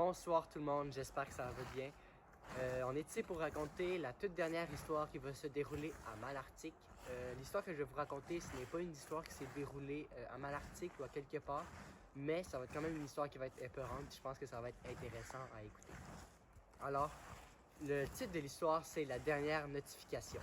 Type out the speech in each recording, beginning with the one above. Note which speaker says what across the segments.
Speaker 1: Bonsoir tout le monde, j'espère que ça va bien. On est ici pour raconter la toute dernière histoire qui va se dérouler à Malartic. L'histoire que je vais vous raconter, ce n'est pas une histoire qui s'est déroulée à Malartic ou à quelque part, mais ça va être quand même une histoire qui va être épeurante. Je pense que ça va être intéressant à écouter. Alors, le titre de l'histoire, c'est La dernière notification.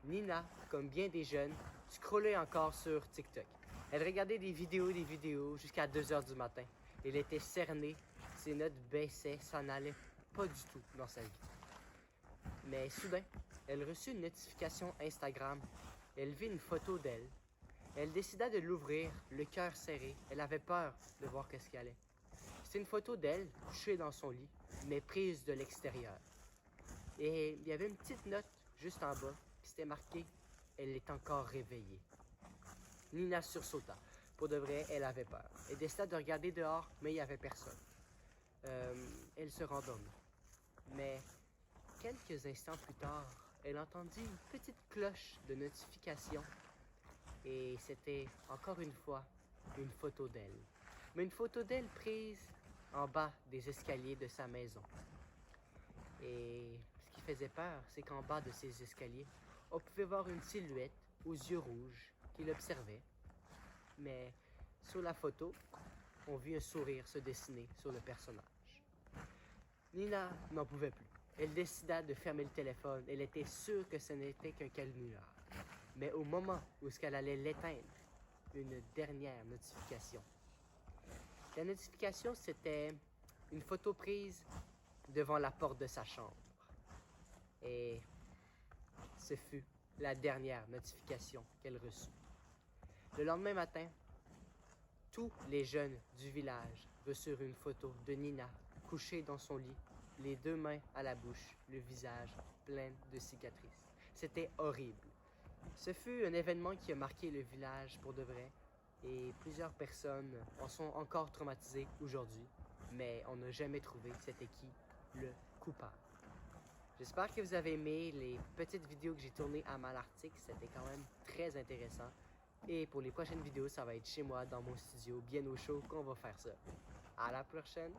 Speaker 1: Nina, comme bien des jeunes, scrollait encore sur TikTok. Elle regardait des vidéos jusqu'à 2 heures du matin. Elle était cernée, ses notes baissaient, ça n'allait pas du tout dans sa vie. Mais soudain, elle reçut une notification Instagram. Elle vit une photo d'elle. Elle décida de l'ouvrir, le cœur serré. Elle avait peur de voir ce qu'il allait. C'était une photo d'elle, couchée dans son lit, mais prise de l'extérieur. Et il y avait une petite note juste en bas, puis c'était marqué « Elle est encore réveillée ». Nina sursauta. Pour de vrai, elle avait peur. Elle décida de regarder dehors, mais il n'y avait personne. Elle se rendormit. Mais quelques instants plus tard, elle entendit une petite cloche de notification. Et c'était encore une fois une photo d'elle. Mais une photo d'elle prise en bas des escaliers de sa maison. Et ce qui faisait peur, c'est qu'en bas de ces escaliers, on pouvait voir une silhouette aux yeux rouges qui l'observait. Mais sur la photo, on vit un sourire se dessiner sur le personnage. Nina n'en pouvait plus. Elle décida de fermer le téléphone. Elle était sûre que ce n'était qu'un canular. Mais au moment où elle allait l'éteindre, une dernière notification. La notification, c'était une photo prise devant la porte de sa chambre. Et ce fut la dernière notification qu'elle reçut. Le lendemain matin, tous les jeunes du village reçurent une photo de Nina couchée dans son lit, les 2 mains à la bouche, le visage plein de cicatrices. C'était horrible. Ce fut un événement qui a marqué le village pour de vrai et plusieurs personnes en sont encore traumatisées aujourd'hui, mais on n'a jamais trouvé c'était qui le coupable. J'espère que vous avez aimé les petites vidéos que j'ai tournées à Malartic, c'était quand même très intéressant. Et pour les prochaines vidéos, ça va être chez moi, dans mon studio, bien au chaud, qu'on va faire ça. À la prochaine!